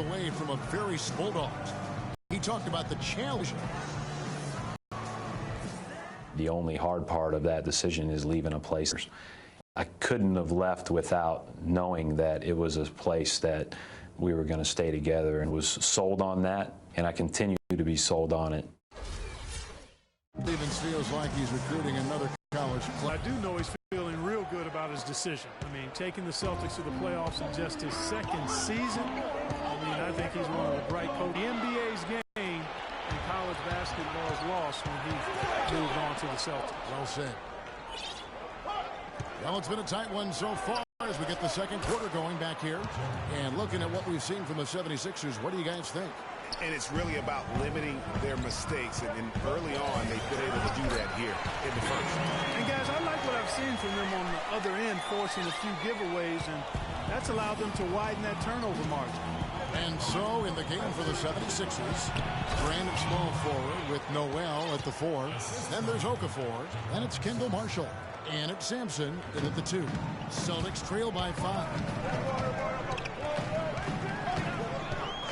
away from a very Bulldogs. He talked about the challenge. The only hard part of that decision is leaving a place. I couldn't have left without knowing that it was a place that we were going to stay together, and was sold on that, and I continue to be sold on it. Stevens feels like he's recruiting another college club. I do know he's feeling real good about his decision. I mean, taking the Celtics to the playoffs in just his second season. I mean, I think he's one of the bright coaches. The NBA's game in college basketball is lost when he moved on to the Celtics. Well said. Well, it's been a tight one so far as we get the second quarter going back here. And looking at what we've seen from the 76ers, what do you guys think? And it's really about limiting their mistakes. And early on, they've been able to do that here in the first. And, guys, I like what I've seen from them on the other end, forcing a few giveaways, and that's allowed them to widen that turnover margin. And so, in the game for the 76ers, Grant at small forward with Noel at the 4. Then there's Okafor, and it's Kendall Marshall. And it's Sampson in at the 2. Celtics trail by 5.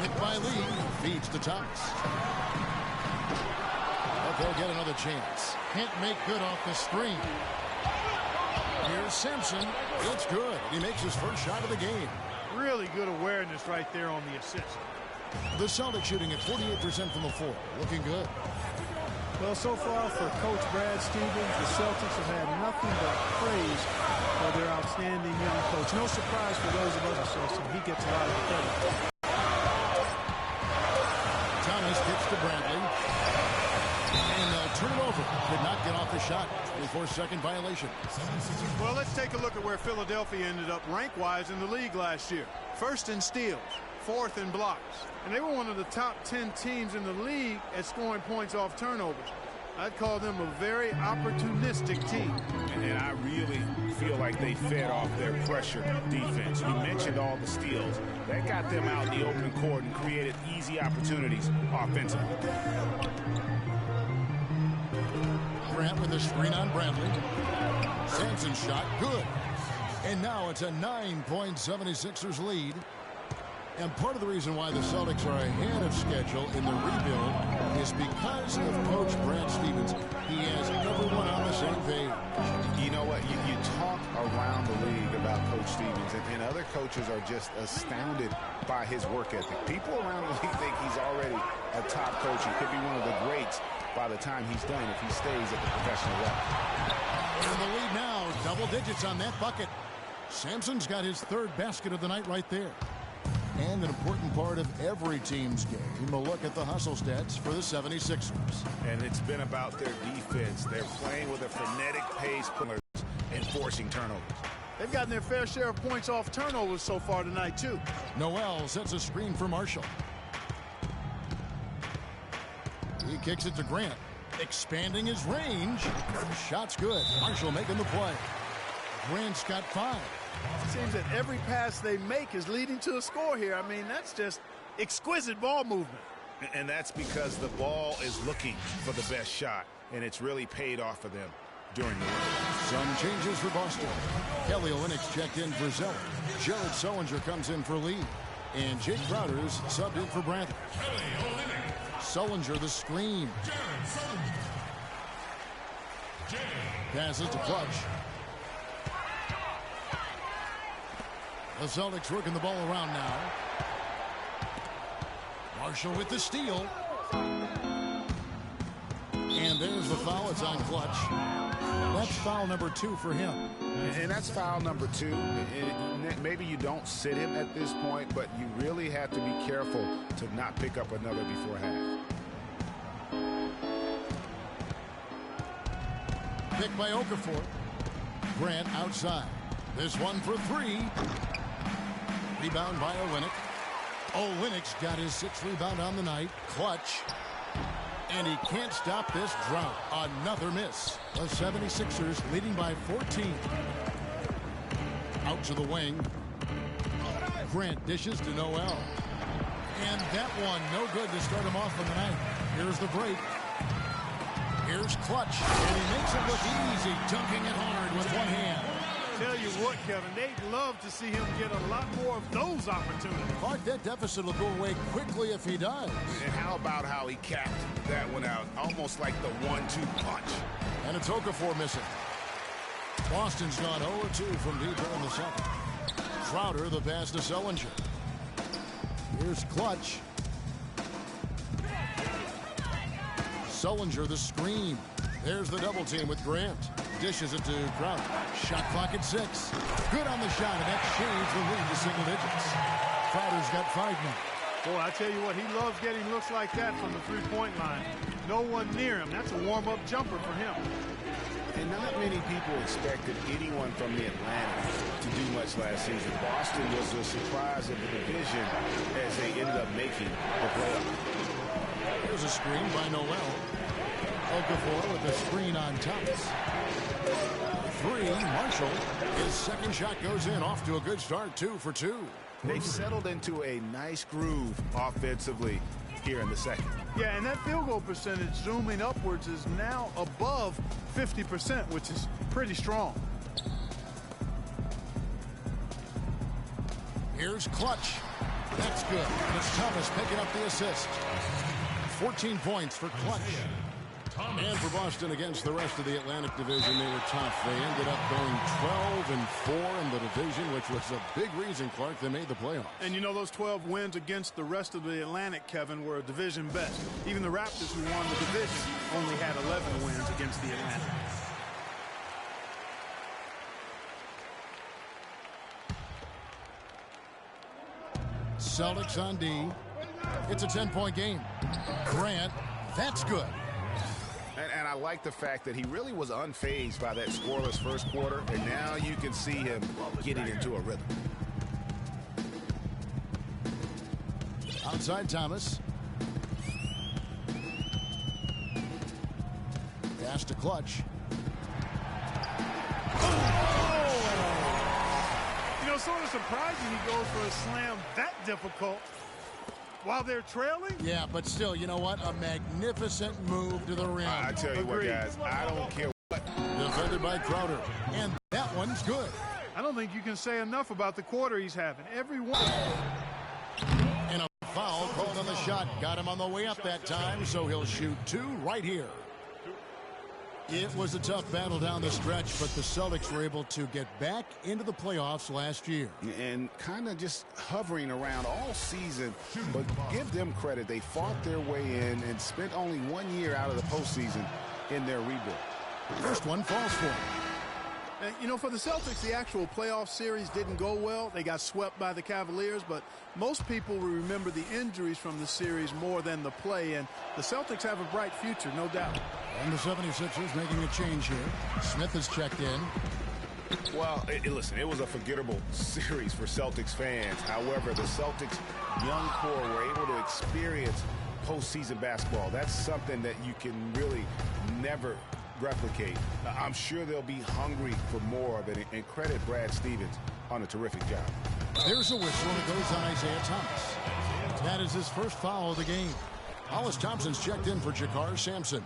Hit by Lee, feeds to Thomas. But they'll get another chance. Can't make good off the screen. Here's Sampson. It's good. He makes his first shot of the game. Really good awareness right there on the assist. The Celtics shooting at 48% from the floor. Looking good. Well, so far for Coach Brad Stevens, the Celtics have had nothing but praise for their outstanding young coach. No surprise for those of us associates. He gets a lot of credit. Thomas gets to Bradley. And they'll turn it over. Could not get off the shot. 24-second violation. Well, let's take a look at where Philadelphia ended up rank-wise in the league last year. First in steals, fourth in blocks. And they were one of the top 10 teams in the league at scoring points off turnovers. I'd call them a very opportunistic team. And I really feel like they fed off their pressure defense. You mentioned all the steals. That got them out in the open court and created easy opportunities offensively. Grant with a screen on Bradley. Sampson's shot, good. And now it's a 9-point 76ers lead. And part of the reason why the Celtics are ahead of schedule in the rebuild is because of Coach Brad Stevens. He has everyone on the same page. You know what? You talk around the league about Coach Stevens, and other coaches are just astounded by his work ethic. People around the league think he's already a top coach. He could be one of the greats by the time he's done if he stays at the professional level. In the lead now, double digits on that bucket. Sampson's got his third basket of the night right there. And an important part of every team's game, a look at the hustle stats for the 76ers. And it's been about their defense. They're playing with a frenetic pace and forcing turnovers. They've gotten their fair share of points off turnovers so far tonight, too. Noel sets a screen for Marshall. He kicks it to Grant, expanding his range. Shot's good. Marshall making the play. Grant's got 5. It seems that every pass they make is leading to a score here. I mean, that's just exquisite ball movement. And that's because the ball is looking for the best shot, and it's really paid off for them during the run. Some changes for Boston. Kelly Olynyk's checked in for Zeller. Jared Sullinger comes in for Lee. And Jake Crowder's subbed in for Bradley. Sullinger the screen. Passes to Clutch. The Celtics working the ball around now. Marshall with the steal. And there's the foul. It's on Clutch. That's foul number 2 for him. And that's foul number 2. Maybe you don't sit him at this point, but you really have to be careful to not pick up another before half. Pick by Okafor. Grant outside. This one for 3. Rebound by Olynyk. Olynyk's got his 6th rebound on the night. Clutch. And he can't stop this drought. Another miss. The 76ers leading by 14. Out to the wing. Grant dishes to Noel. And that one no good to start him off on the night. Here's the break. Here's Clutch. And he makes it look easy, dunking it hard with one hand. Tell you what, Kevin, they'd love to see him get a lot more of those opportunities. Clark, that deficit will go away quickly if he does. And how about how he capped that one out? Almost like the 1-2 punch. And it's Okafor missing. Boston's gone 0-2 from deep here in the second. Crowder, the pass to Sullinger. Here's Clutch. Sullinger, the screen. There's the double team with Grant. Dishes it to Crowder. Shot clock at 6. Good on the shot, and that changed the lead to single digits. Crowder's got 5 now. Boy, I tell you what, he loves getting looks like that from the three-point line. No one near him. That's a warm-up jumper for him. And not many people expected anyone from the Atlantic to do much last season. Boston was a surprise of the division as they ended up making the playoffs. Here's a screen by Noel. Okafor with the screen on Thomas. 3, Marshall. His second shot goes in, off to a good start, 2 for 2. They've settled into a nice groove offensively here in the second. Yeah, and that field goal percentage zooming upwards is now above 50%, which is pretty strong. Here's Clutch. That's good. And it's Thomas picking up the assist. 14 points for Clutch. And for Boston against the rest of the Atlantic Division, they were tough. They ended up going 12-4 in the division, which was a big reason, Clark, they made the playoffs. And you know, those 12 wins against the rest of the Atlantic, Kevin, were a division best. Even the Raptors, who won the division, only had 11 wins against the Atlantic. Celtics on D. It's a 10-point game. Grant, that's good. And I like the fact that he really was unfazed by that scoreless first quarter, and now you can see him getting into a rhythm. Outside Thomas. Pass to Clutch. You know, sort of surprising he goes for a slam that difficult while they're trailing. Yeah, but still, you know what? A magnificent move to the rim. I tell you what, guys, I don't care what. Defended by Crowder. And that one's good. I don't think you can say enough about the quarter he's having. Every one. And a foul called on the shot. Got him on the way up that time, so he'll shoot 2 right here. It was a tough battle down the stretch, but the Celtics were able to get back into the playoffs last year. And kind of just hovering around all season, but give them credit. They fought their way in and spent only 1 year out of the postseason in their rebuild. First one falls for him. And, you know, for the Celtics, the actual playoff series didn't go well. They got swept by the Cavaliers, but most people will remember the injuries from the series more than the play, and the Celtics have a bright future, no doubt. And the 76ers making a change here. Smith has checked in. Well, listen, it was a forgettable series for Celtics fans. However, the Celtics' young core were able to experience postseason basketball. That's something that you can really never replicate. I'm sure they'll be hungry for more of it, and credit Brad Stevens on a terrific job. There's a whistle, and it goes on Isaiah Thomas. That is his first foul of the game. Hollis Thompson's checked in for Jakar Sampson.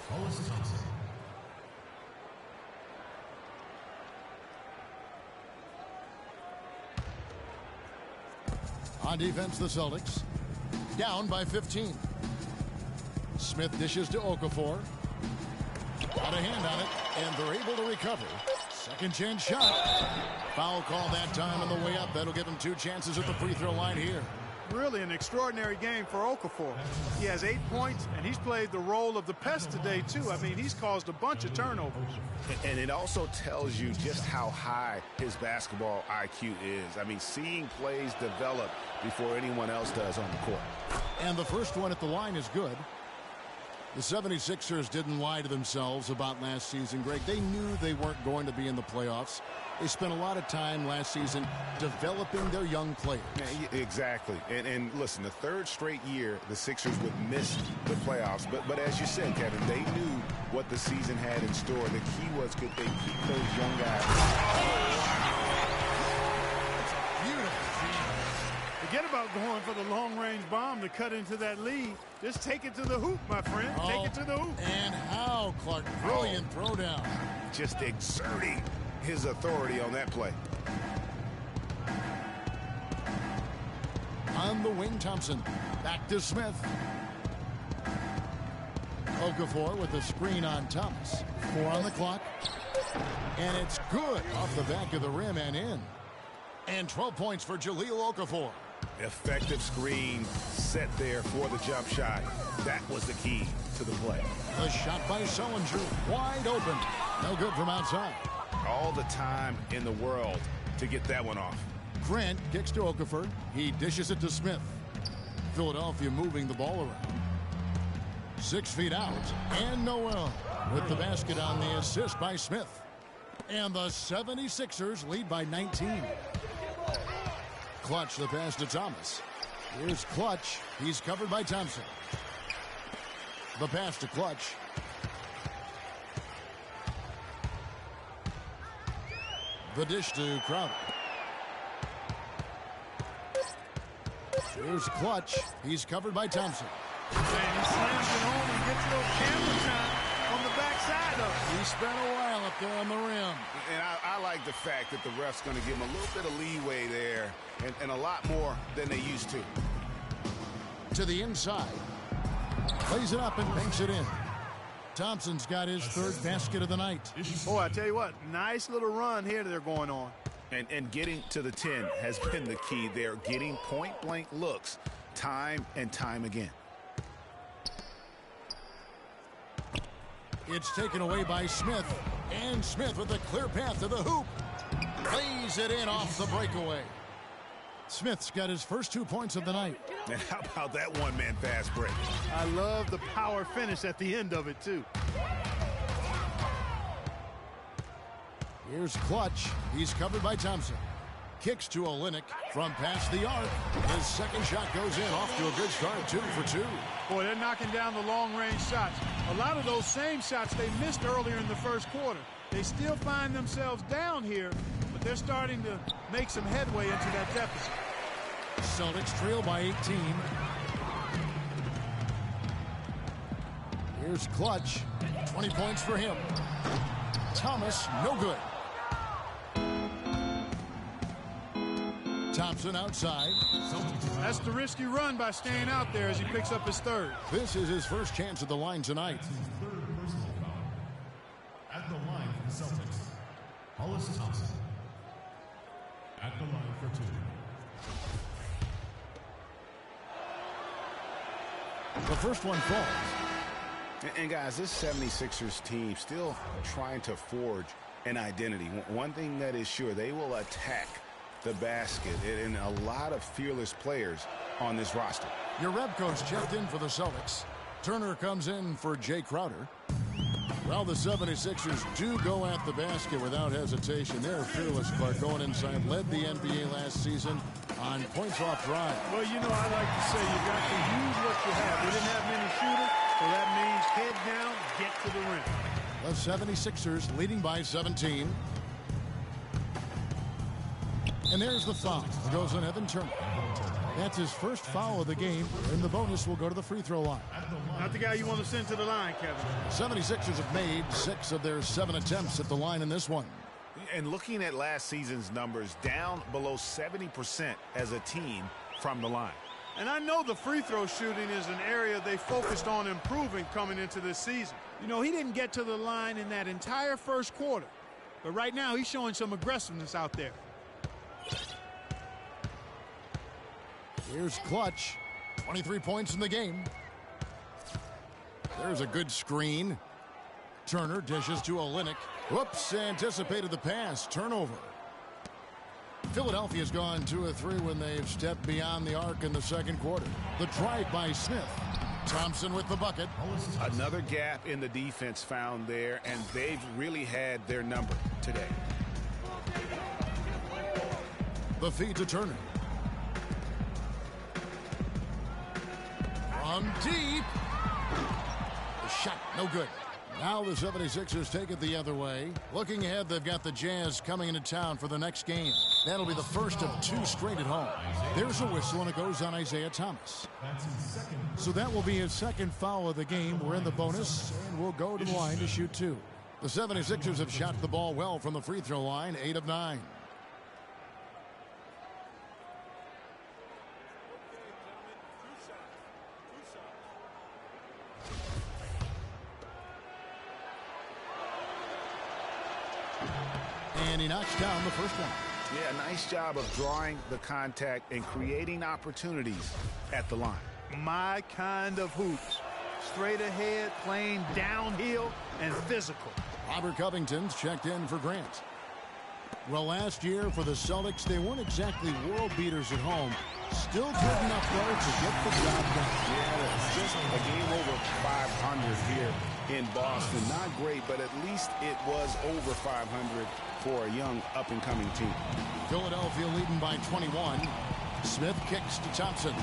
Hollis Thompson. On defense, the Celtics down by 15. Smith dishes to Okafor. Got a hand on it, and they're able to recover. Second chance shot. Foul call that time on the way up. That'll give him 2 chances at the free throw line here. Really an extraordinary game for Okafor. He has 8 points, and he's played the role of the pest today, too. I mean, he's caused a bunch of turnovers. And it also tells you just how high his basketball IQ is. I mean, seeing plays develop before anyone else does on the court. And the first one at the line is good. The 76ers didn't lie to themselves about last season, Greg. They knew they weren't going to be in the playoffs. They spent a lot of time last season developing their young players. Yeah, exactly. And listen, the 3rd straight year the Sixers would miss the playoffs. But as you said, Kevin, they knew what the season had in store. The key was, could they keep those young guys? Beautiful. Forget about going for the long-range bomb to cut into that lead. Just take it to the hoop, my friend. Take it to the hoop. And how, Clark. Brilliant throw down. Just exerting his authority on that play. On the wing, Thompson. Back to Smith. Okafor with the screen on Thomas. 4 on the clock. And it's good off the back of the rim and in. And 12 points for Jahlil Okafor. Effective screen set there for the jump shot. That was the key to the play. The shot by Sullinger. Wide open. No good from outside. All the time in the world to get that one off. Grant kicks to Okafor. He dishes it to Smith. Philadelphia moving the ball around. 6 feet out. And Noel with the basket on the assist by Smith. And the 76ers lead by 19. Clutch the pass to Thomas. Here's Clutch. He's covered by Thompson. The pass to Clutch. The dish to Crowder. Here's Clutch. He's covered by Thompson. And he slams it home and gets a little camera time on the backside of it. He spent a while up there on the rim. And I like the fact that the ref's going to give him a little bit of leeway there and a lot more than they used to. To the inside. Plays it up and banks it in. Thompson's got his 3rd basket of the night. Boy, I tell you what, nice little run here they're going on. And getting to the 10 has been the key there. Getting point-blank looks time and time again. It's taken away by Smith. And Smith with a clear path to the hoop. Lays it in off the breakaway. Smith's got his first 2 points of the night. And how about that one-man fast break? I love the power finish at the end of it, too. Here's Clutch. He's covered by Thompson. Kicks to Olynyk from past the arc. His second shot goes in, off to a good start, 2 for 2. Boy, they're knocking down the long-range shots. A lot of those same shots they missed earlier in the first quarter. They still find themselves down here, but they're starting to make some headway into that deficit. Celtics trail by 18. Here's Clutch. 20 points for him. Thomas, no good. Thompson outside. That's the risky run by staying out there as he picks up his 3rd. This is his first chance at the line tonight. At the line for the Celtics, Hollis Thompson. At the line for 2. The first one falls. And guys, this 76ers team still trying to forge an identity. One thing that is sure, they will attack the basket, and a lot of fearless players on this roster. Your rep coach checked in for the Celtics. Turner comes in for Jay Crowder. Well, the 76ers do go at the basket without hesitation. They're fearless, Clark, going inside. Led the NBA last season on points off drive. Well, you know, I like to say you got to use what you have. They didn't have many shooters, so that means head down, get to the rim. The 76ers leading by 17. And there's the foul. It goes on Evan Turner. That's his first foul of the game, and the bonus will go to the free throw line. Not the guy you want to send to the line, Kevin. 76ers have made 6 of their 7 attempts at the line in this one. And looking at last season's numbers, down below 70% as a team from the line. And I know the free throw shooting is an area they focused on improving coming into this season. You know, he didn't get to the line in that entire first quarter. But right now, he's showing some aggressiveness out there. Here's Clutch. 23 points in the game. There's a good screen. Turner dishes to Olynyk. Whoops, anticipated the pass. Turnover. Philadelphia's gone 2 of 3 when they've stepped beyond the arc in the second quarter. The drive by Smith. Thompson with the bucket. Another gap in the defense found there, and they've really had their number today. The feed to Turner. From deep. The shot, no good. Now the 76ers take it the other way. Looking ahead, they've got the Jazz coming into town for the next game. That'll be the first of 2 straight at home. There's a whistle, and it goes on Isaiah Thomas. So that will be his second foul of the game. We're in the bonus, and we'll go to the line to shoot 2. The 76ers have shot the ball well from the free throw line, 8 of 9. And he knocks down the first one. Yeah, nice job of drawing the contact and creating opportunities at the line. My kind of hoops. Straight ahead, playing downhill, and physical. Robert Covington's checked in for Grant. Well, last year for the Celtics, they weren't exactly world beaters at home. Still good enough, though, to get the job done. Yeah, it's just a game over 500 here in Boston. Not great, but at least it was over 500 for a young up-and-coming team. Philadelphia leading by 21. Smith kicks to Thompson.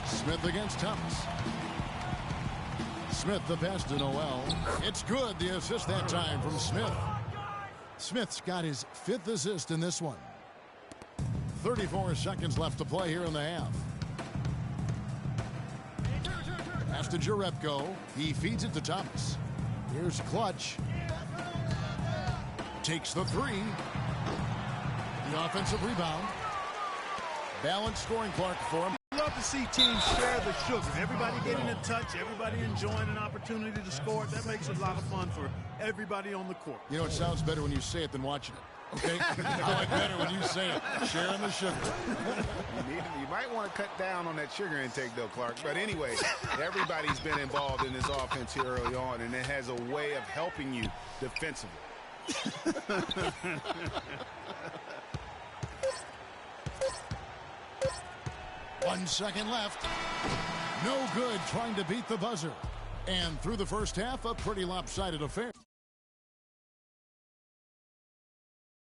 Smith against Thomas. Smith the pass to Noel. It's good. The assist that time from Smith. Smith's got his 5th assist in this one. 34 seconds left to play here in the half. Pass to Jerebko. He feeds it to Thomas. Here's Clutch. Takes the 3. The offensive rebound. Balanced scoring Clark for him. Love to see teams share the sugar. Everybody getting a touch, everybody enjoying an opportunity to score. That makes it a lot of fun for everybody on the court. You know, it sounds better when you say it than watching it. Okay? I like better when you say it. Sharing the sugar. You might want to cut down on that sugar intake, though, Clark. But anyway, everybody's been involved in this offense here early on, and it has a way of helping you defensively. 1 second left. No good trying to beat the buzzer. And through the first half, a pretty lopsided affair.